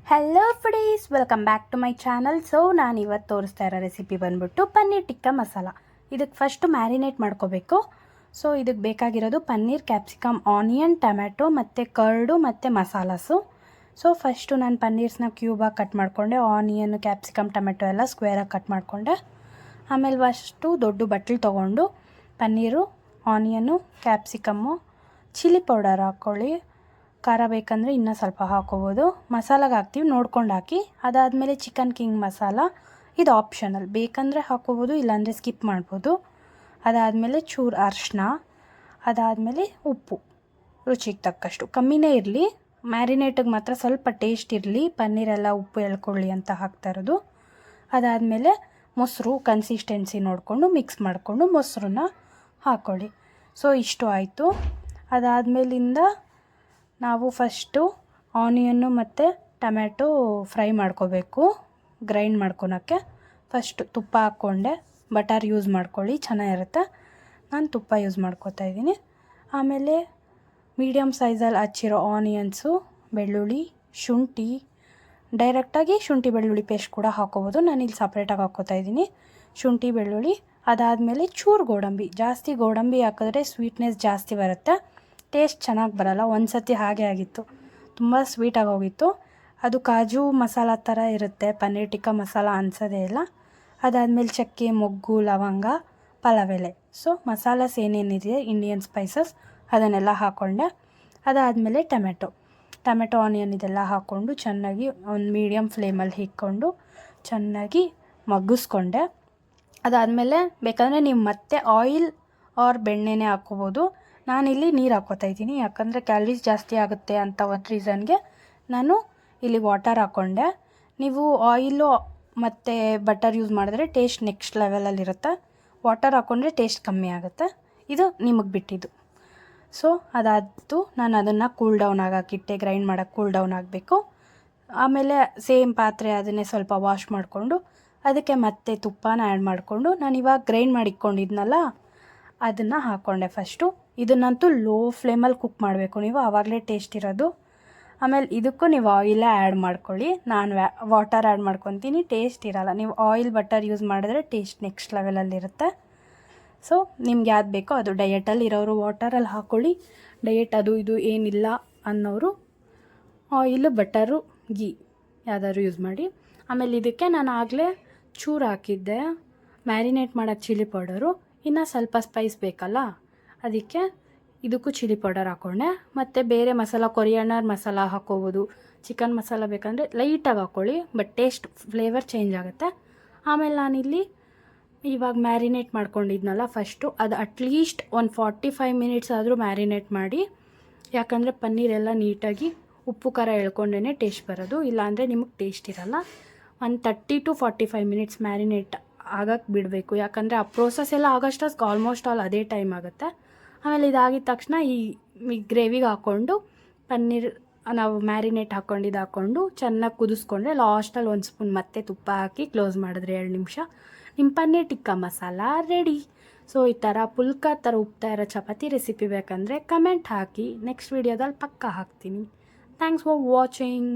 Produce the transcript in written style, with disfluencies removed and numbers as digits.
Hello friends, welcome back to my channel. So ನಾನು ಇವತ್ತು ತೋರಿಸ್ತಾ ಇರೋ ರೆಸಿಪಿ ಬಂದ್ಬಿಟ್ಟು ಪನ್ನೀರ್ ಟಿಕ್ಕಾ ಮಸಾಲ. ಇದಕ್ಕೆ ಫಸ್ಟು ಮ್ಯಾರಿನೇಟ್ ಮಾಡ್ಕೋಬೇಕು. ಸೊ ಇದಕ್ಕೆ ಬೇಕಾಗಿರೋದು ಪನ್ನೀರ್, ಕ್ಯಾಪ್ಸಿಕಮ್, ಆನಿಯನ್, ಟೊಮ್ಯಾಟೊ ಮತ್ತು ಕರ್ಡು ಮತ್ತು ಮಸಾಲಾಸು. ಸೊ ಫಸ್ಟು ನಾನು ಪನ್ನೀರ್ಸ್ನ ಕ್ಯೂಬಾಗಿ ಕಟ್ ಮಾಡಿಕೊಂಡೆ. ಆನಿಯನ್, ಕ್ಯಾಪ್ಸಿಕಮ್, ಟೊಮೆಟೊ ಎಲ್ಲ ಸ್ಕ್ವೇರಾಗಿ ಕಟ್ ಮಾಡಿಕೊಂಡೆ. ಆಮೇಲೆ ಫಸ್ಟು ದೊಡ್ಡ ಬಟ್ಲು ತೊಗೊಂಡು paneer, onion, capsicum, chilli powder ಹಾಕ್ಕೊಳ್ಳಿ. ಖಾರ ಬೇಕಂದರೆ ಇನ್ನೂ ಸ್ವಲ್ಪ ಹಾಕೋಬೋದು. ಮಸಾಲಾಗೆ ಹಾಕ್ತೀವಿ, ನೋಡ್ಕೊಂಡು ಹಾಕಿ. ಅದಾದಮೇಲೆ ಚಿಕನ್ ಕಿಂಗ್ ಮಸಾಲ, ಇದು ಆಪ್ಷನಲ್, ಬೇಕಂದರೆ ಹಾಕೋಬೋದು, ಇಲ್ಲಾಂದರೆ ಸ್ಕಿಪ್ ಮಾಡ್ಬೋದು. ಅದಾದಮೇಲೆ ಚೂರು ಅರಿಶಿನ, ಅದಾದಮೇಲೆ ಉಪ್ಪು ರುಚಿಗೆ ತಕ್ಕಷ್ಟು, ಕಮ್ಮಿನೇ ಇರಲಿ. ಮ್ಯಾರಿನೇಟಿಗೆ ಮಾತ್ರ ಸ್ವಲ್ಪ ಟೇಸ್ಟ್ ಇರಲಿ, ಪನ್ನೀರೆಲ್ಲ ಉಪ್ಪು ಎಳ್ಕೊಳ್ಳಿ ಅಂತ ಹಾಕ್ತಾ ಇರೋದು. ಅದಾದಮೇಲೆ ಮೊಸರು ಕನ್ಸಿಸ್ಟೆನ್ಸಿ ನೋಡಿಕೊಂಡು ಮಿಕ್ಸ್ ಮಾಡಿಕೊಂಡು ಮೊಸರನ್ನ ಹಾಕ್ಕೊಳ್ಳಿ. ಸೊ ಇಷ್ಟು ಆಯಿತು. ಅದಾದಮೇಲಿಂದ ನಾವು ಫಸ್ಟು ಆನಿಯನ್ನು ಮತ್ತು ಟೊಮ್ಯಾಟೊ ಫ್ರೈ ಮಾಡ್ಕೋಬೇಕು. ಗ್ರೈಂಡ್ ಮಾಡ್ಕೊಳಕ್ಕೆ ಫಸ್ಟು ತುಪ್ಪ ಹಾಕ್ಕೊಂಡೆ. ಬಟರ್ ಯೂಸ್ ಮಾಡ್ಕೊಳ್ಳಿ, ಚೆನ್ನಾಗಿರುತ್ತೆ. ನಾನು ತುಪ್ಪ ಯೂಸ್ ಮಾಡ್ಕೋತಾ ಇದ್ದೀನಿ. ಆಮೇಲೆ ಮೀಡಿಯಮ್ ಸೈಜಲ್ಲಿ ಹಚ್ಚಿರೋ ಆನಿಯನ್ಸು, ಬೆಳ್ಳುಳ್ಳಿ, ಶುಂಠಿ, ಡೈರೆಕ್ಟಾಗಿ ಶುಂಠಿ ಬೆಳ್ಳುಳ್ಳಿ ಪೇಸ್ಟ್ ಕೂಡ ಹಾಕೋಬೋದು. ನಾನಿಲ್ಲಿ ಸಪ್ರೇಟಾಗಿ ಹಾಕ್ಕೋತಾ ಇದ್ದೀನಿ ಶುಂಠಿ ಬೆಳ್ಳುಳ್ಳಿ. ಅದಾದಮೇಲೆ ಚೂರು ಗೋಡಂಬಿ, ಜಾಸ್ತಿ ಗೋಡಂಬಿ ಹಾಕಿದ್ರೆ ಸ್ವೀಟ್ನೆಸ್ ಜಾಸ್ತಿ ಬರುತ್ತೆ, ಟೇಸ್ಟ್ ಚೆನ್ನಾಗಿ ಬರೋಲ್ಲ. ಒಂದು ಸತಿ ಹಾಗೆ ಆಗಿತ್ತು, ತುಂಬ ಸ್ವೀಟಾಗಿ ಹೋಗಿತ್ತು. ಅದು ಕಾಜು ಮಸಾಲ ಥರ ಇರುತ್ತೆ, ಪನ್ನೀರ್ ಟಿಕ್ಕಾ ಮಸಾಲ ಅನ್ಸೋದೇ ಇಲ್ಲ. ಅದಾದಮೇಲೆ ಚಕ್ಕೆ, ಮೊಗ್ಗು, ಲವಂಗ, ಪಲಾವ್ ಎಲೆ. ಸೊ ಮಸಾಲಾಸ್ ಏನೇನಿದೆ ಇಂಡಿಯನ್ ಸ್ಪೈಸಸ್ ಅದನ್ನೆಲ್ಲ ಹಾಕ್ಕೊಂಡೆ. ಅದಾದಮೇಲೆ ಟೊಮೆಟೊ ಆನಿಯನ್ ಇದೆಲ್ಲ ಹಾಕ್ಕೊಂಡು ಚೆನ್ನಾಗಿ ಒಂದು ಮೀಡಿಯಮ್ ಫ್ಲೇಮಲ್ಲಿ ಇಕ್ಕೊಂಡು ಚೆನ್ನಾಗಿ ಮಗ್ಗಿಸ್ಕೊಂಡೆ. ಅದಾದಮೇಲೆ ಬೇಕಂದರೆ ನೀವು ಮತ್ತೆ ಆಯಿಲ್ ಆರ್ ಬೆಣ್ಣೆನೇ ಹಾಕ್ಕೋಬೋದು. ನಾನಿಲ್ಲಿ ನೀರು ಹಾಕ್ಕೋತಾ ಇದ್ದೀನಿ, ಯಾಕಂದರೆ ಕ್ಯಾಲರೀಸ್ ಜಾಸ್ತಿ ಆಗುತ್ತೆ ಅಂತ ಒಂದು ರೀಸನ್ಗೆ ನಾನು ಇಲ್ಲಿ ವಾಟರ್ ಹಾಕ್ಕೊಂಡೆ. ನೀವು ಆಯಿಲು ಮತ್ತು ಬಟರ್ ಯೂಸ್ ಮಾಡಿದ್ರೆ ಟೇಸ್ಟ್ ನೆಕ್ಸ್ಟ್ ಲೆವೆಲಲ್ಲಿರುತ್ತೆ. ವಾಟರ್ ಹಾಕ್ಕೊಂಡ್ರೆ ಟೇಸ್ಟ್ ಕಮ್ಮಿ ಆಗುತ್ತೆ. ಇದು ನಿಮಗೆ ಬಿಟ್ಟಿದ್ದು. ಸೊ ಅದಾಯಿತು, ನಾನು ಅದನ್ನು ಕೂಲ್ ಡೌನ್ ಆಗಾಕಿಟ್ಟೆ. ಗ್ರೈಂಡ್ ಮಾಡೋಕ್ಕೆ ಕೂಲ್ ಡೌನ್ ಆಗಬೇಕು. ಆಮೇಲೆ ಸೇಮ್ ಪಾತ್ರೆ ಅದನ್ನೇ ಸ್ವಲ್ಪ ವಾಶ್ ಮಾಡಿಕೊಂಡು ಅದಕ್ಕೆ ಮತ್ತೆ ತುಪ್ಪನ ಆ್ಯಡ್ ಮಾಡಿಕೊಂಡು ನಾನು ಇವಾಗ ಗ್ರೈಂಡ್ ಮಾಡಿ ಇಟ್ಕೊಂಡಿದ್ನಲ್ಲ ಅದನ್ನು ಹಾಕ್ಕೊಂಡೆ ಫಸ್ಟು. ಇದನ್ನಂತೂ ಲೋ ಫ್ಲೇಮಲ್ಲಿ ಕುಕ್ ಮಾಡಬೇಕು ನೀವು, ಆವಾಗಲೇ ಟೇಸ್ಟ್ ಇರೋದು. ಆಮೇಲೆ ಇದಕ್ಕೂ ನೀವು ಆಯಿಲೇ ಆ್ಯಡ್ ಮಾಡ್ಕೊಳ್ಳಿ. ನಾನು ವಾಟರ್ ಆ್ಯಡ್ ಮಾಡ್ಕೊತೀನಿ, ಟೇಸ್ಟ್ ಇರೋಲ್ಲ. ನೀವು ಆಯಿಲ್ ಬಟರ್ ಯೂಸ್ ಮಾಡಿದ್ರೆ ಟೇಸ್ಟ್ ನೆಕ್ಸ್ಟ್ ಲೆವೆಲಲ್ಲಿರುತ್ತೆ. ಸೊ ನಿಮ್ಗೆ ಯಾವ್ದು ಬೇಕೋ ಅದು, ಡಯಟಲ್ಲಿ ಇರೋರು ವಾಟರಲ್ಲಿ ಹಾಕ್ಕೊಳ್ಳಿ, ಡಯಟ್ ಅದು ಇದು ಏನಿಲ್ಲ ಅನ್ನೋರು ಆಯಿಲು, ಬಟರು, ಗೀ ಯಾವ್ದಾದ್ರು ಯೂಸ್ ಮಾಡಿ. ಆಮೇಲೆ ಇದಕ್ಕೆ ನಾನು ಆಗಲೇ ಚೂರು ಹಾಕಿದ್ದೆ ಮ್ಯಾರಿನೇಟ್ ಮಾಡೋಕ್ಕೆ ಚಿಲ್ಲಿ ಪೌಡರು. ಇನ್ನು ಸ್ವಲ್ಪ ಸ್ಪೈಸ್ ಬೇಕಲ್ಲ, ಅದಕ್ಕೆ ಇದಕ್ಕೂ ಚಿಲ್ಲಿ ಪೌಡರ್ ಹಾಕ್ಕೊಂಡೆ. ಮತ್ತು ಬೇರೆ ಮಸಾಲ, ಕೊರಿಯಾಂಡರ್ ಮಸಾಲ ಹಾಕ್ಕೋಬೋದು. ಚಿಕನ್ ಮಸಾಲ ಬೇಕಂದರೆ ಲೈಟಾಗಿ ಹಾಕ್ಕೊಳ್ಳಿ, ಬಟ್ ಟೇಸ್ಟ್ ಫ್ಲೇವರ್ ಚೇಂಜ್ ಆಗುತ್ತೆ. ಆಮೇಲೆ ನಾನಿಲ್ಲಿ ಇವಾಗ ಮ್ಯಾರಿನೇಟ್ ಮಾಡ್ಕೊಂಡಿದ್ನಲ್ಲ ಫಸ್ಟು, ಅದು ಅಟ್ಲೀಸ್ಟ್ ಒಂದು 45 ಮಿನಿಟ್ಸ್ ಆದರೂ ಮ್ಯಾರಿನೇಟ್ ಮಾಡಿ. ಯಾಕಂದರೆ ಪನ್ನೀರೆಲ್ಲ ನೀಟಾಗಿ ಉಪ್ಪು ಖಾರ ಎಳ್ಕೊಂಡೇ ಟೇಸ್ಟ್ ಬರೋದು, ಇಲ್ಲಾಂದರೆ ನಿಮಗೆ ಟೇಸ್ಟ್ ಇರೋಲ್ಲ. ಒಂದು 30 to 45 ಮಿನಿಟ್ಸ್ ಮ್ಯಾರಿನೇಟ್ ಆಗಕ್ಕೆ ಬಿಡಬೇಕು. ಯಾಕಂದರೆ ಆ ಪ್ರೋಸೆಸ್ ಎಲ್ಲ ಆಗೋಷ್ಟಕ್ಕೆ ಆಲ್ಮೋಸ್ಟ್ ಆಲ್ ಅದೇ ಟೈಮ್ ಆಗುತ್ತೆ. ಆಮೇಲೆ ಇದಾಗಿದ ತಕ್ಷಣ ಈ ಗ್ರೇವಿಗೆ ಹಾಕ್ಕೊಂಡು ಪನ್ನೀರ್ ನಾವು ಮ್ಯಾರಿನೇಟ್ ಹಾಕ್ಕೊಂಡು ಚೆನ್ನಾಗಿ ಕುದಿಸ್ಕೊಂಡ್ರೆ ಲಾಸ್ಟಲ್ಲಿ ಒಂದು ಸ್ಪೂನ್ ಮತ್ತೆ ತುಪ್ಪ ಹಾಕಿ ಕ್ಲೋಸ್ ಮಾಡಿದ್ರೆ 2 ನಿಮಿಷ ನಿಮ್ಮ ಪನ್ನೀರ್ ಟಿಕ್ಕಾ ಮಸಾಲ ರೆಡಿ. ಸೊ ಈ ಥರ ಪುಲ್ಕ ಥರ ಉಪ್ತಾ ಇರೋ ಚಪಾತಿ ರೆಸಿಪಿ ಬೇಕಂದರೆ ಕಮೆಂಟ್ ಹಾಕಿ, ನೆಕ್ಸ್ಟ್ ವೀಡಿಯೋದಲ್ಲಿ ಪಕ್ಕ ಹಾಕ್ತೀನಿ. Thanks for watching.